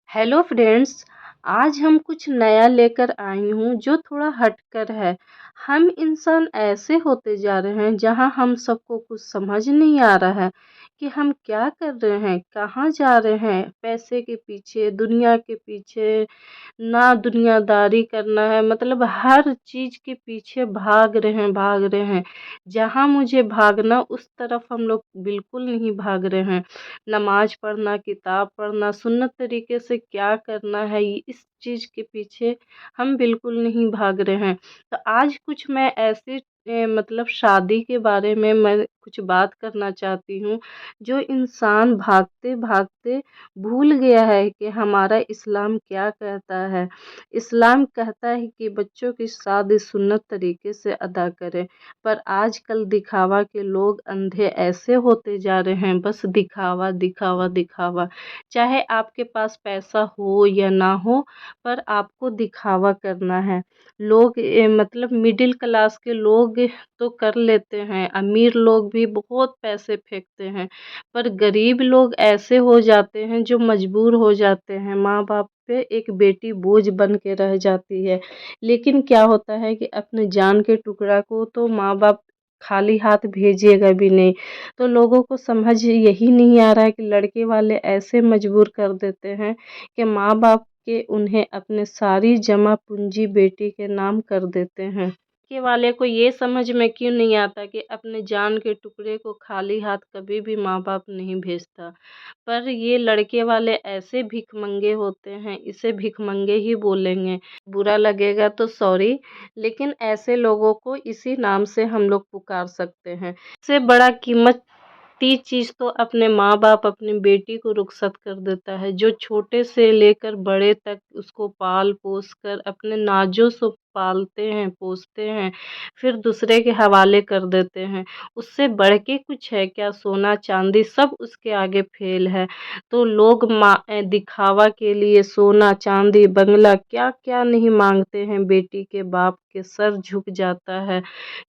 Hello friends. आज हम कुछ नया लेकर आई हूँ जो थोड़ा हटकर है। हम इंसान ऐसे होते जा रहे हैं जहाँ हम सबको कुछ समझ नहीं आ रहा है कि हम क्या कर रहे हैं, कहाँ जा रहे हैं। पैसे के पीछे, दुनिया के पीछे, ना दुनियादारी करना है, मतलब हर चीज़ के पीछे भाग रहे हैं। जहाँ मुझे भागना उस तरफ हम लोग बिल्कुल नहीं भाग रहे हैं। नमाज पढ़ना, किताब पढ़ना, सुन्नत तरीके से क्या करना है, इस चीज़ के पीछे हम बिल्कुल नहीं भाग रहे हैं। तो आज कुछ मैं ऐसे मतलब शादी के बारे में मैं कुछ बात करना चाहती हूँ, जो इंसान भागते-भागते भूल गया है कि हमारा इस्लाम क्या कहता है। इस्लाम कहता है कि बच्चों की शादी सुन्नत तरीके से अदा करें, पर आजकल दिखावा के लोग अंधे ऐसे होते जा रहे हैं, बस दिखावा, दिखावा, दिखावा। चाहे आपके पास पैसा हो या ना हो, पर आपको दिखावा करना है। लोग मतलब मिडिल क्लास के लोग तो कर लेते हैं, अमीर लोग भी बहुत पैसे फेंकते हैं, पर गरीब लोग ऐसे हो जाते हैं जो मजबूर हो जाते हैं। माँ-बाप पे एक बेटी बोझ बन के रह जाती है। लेकिन क्या होता है कि अपने जान के टुकड़ा को तो माँ-बाप खाली हाथ भेजेगा भी नहीं। तो लोगों को समझ यही नहीं आ रहा है कि लड़के वाले ऐसे मजबूर कर देते हैं कि माँ-बाप के उन्हें अपने सारी जमा पूँजी बेटी के नाम कर देते हैं। लड़के वाले को ये समझ में क्यों नहीं आता कि अपने जान के टुकड़े को खाली हाथ कभी भी माँ-बाप नहीं भेजता। पर ये लड़के वाले ऐसे भिखमंगे होते हैं, इसे भिखमंगे ही बोलेंगे। बुरा लगेगा तो सॉरी, लेकिन ऐसे लोगों को इसी नाम से हम लोग पुकार सकते हैं। इससे बड़ा कीमती चीज़ तो अपने माँ-बाप अपनी बेटी को रुखसत कर देता है, जो छोटे से लेकर बड़े तक उसको पाल-पोस कर अपने नाज़ों से पालते हैं, पोसते हैं, फिर दूसरे के हवाले कर देते हैं। उससे बढ़ के कुछ है क्या? सोना-चांदी सब उसके आगे फ़ेल है। तो लोग दिखावा के लिए सोना-चांदी, बंगला क्या-क्या नहीं माँगते हैं। बेटी के बाप के सर झुक जाता है,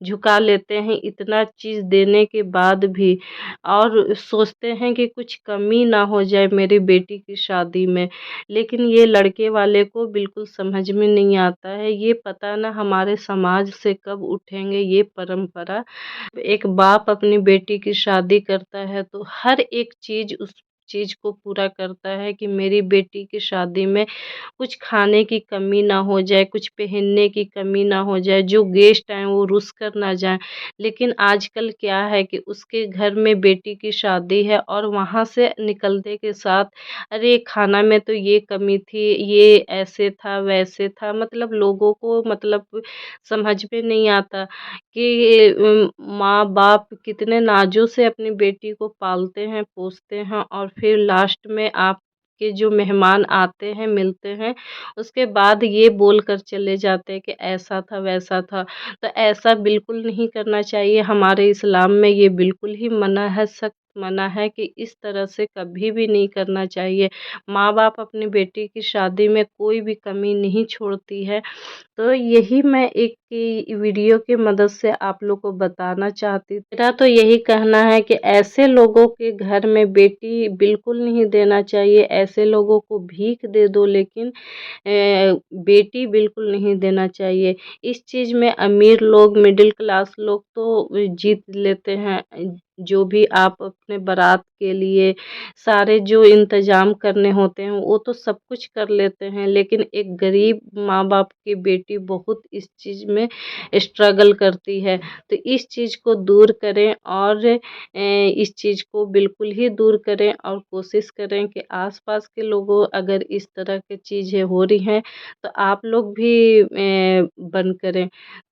झुका लेते हैं इतना चीज़ देने के बाद भी, और सोचते हैं कि कुछ कमी ना हो जाए मेरी बेटी की शादी में। लेकिन ये लड़के वाले को बिल्कुल समझ में नहीं आता है। ये पता ना हमारे समाज से कब उठेंगे ये परंपरा। एक बाप अपनी बेटी की शादी करता है तो हर एक चीज़ उस चीज़ को पूरा करता है कि मेरी बेटी की शादी में कुछ खाने की कमी ना हो जाए, कुछ पहनने की कमी ना हो जाए, जो गेस्ट आएँ वो रुस कर ना जाएँ। लेकिन आजकल क्या है कि उसके घर में बेटी की शादी है और वहाँ से निकलते के साथ, अरे खाना में तो ये कमी थी, ये ऐसे था, वैसे था, मतलब लोगों को मतलब समझ में नहीं आता कि माँ-बाप कितने नाज़ों से अपनी बेटी को पालते हैं, पोसते हैं, और फिर लास्ट में आपके जो मेहमान आते हैं, मिलते हैं, उसके बाद ये बोल कर चले जाते हैं कि ऐसा था, वैसा था। तो ऐसा बिल्कुल नहीं करना चाहिए। हमारे इस्लाम में ये बिल्कुल ही मना है, सख्त मना है कि इस तरह से कभी भी नहीं करना चाहिए। माँ-बाप अपनी बेटी की शादी में कोई भी कमी नहीं छोड़ती है। तो यही मैं एक वीडियो की मदद से आप लोग को बताना चाहती थी। मेरा तो यही कहना है कि ऐसे लोगों के घर में बेटी बिल्कुल नहीं देना चाहिए। ऐसे लोगों को भीख दे दो, लेकिन बेटी बिल्कुल नहीं देना चाहिए। इस चीज़ में अमीर लोग, मिडिल क्लास लोग तो जीत लेते हैं। जो भी आप अपने बारात के लिए सारे जो इंतज़ाम करने होते हैं, वो तो सब कुछ कर लेते हैं, लेकिन एक गरीब माँ-बाप की बेटी बहुत इस चीज़ में स्ट्रगल करती है। तो इस चीज़ को दूर करें, और इस चीज़ को बिल्कुल ही दूर करें, और कोशिश करें कि आस-पास के लोगों अगर इस तरह की चीज़ें हो रही हैं, तो आप लोग भी बंद करें।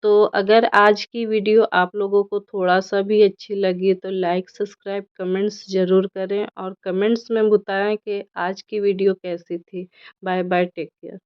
तो अगर आज की वीडियो आप लोगों को थोड़ा-सा भी अच्छी लगी तो लाइक, सब्सक्राइब, कमेंट्स ज़रूर करें, और कमेंट्स में बताएँ कि आज की वीडियो कैसी थी। Bye bye, take care.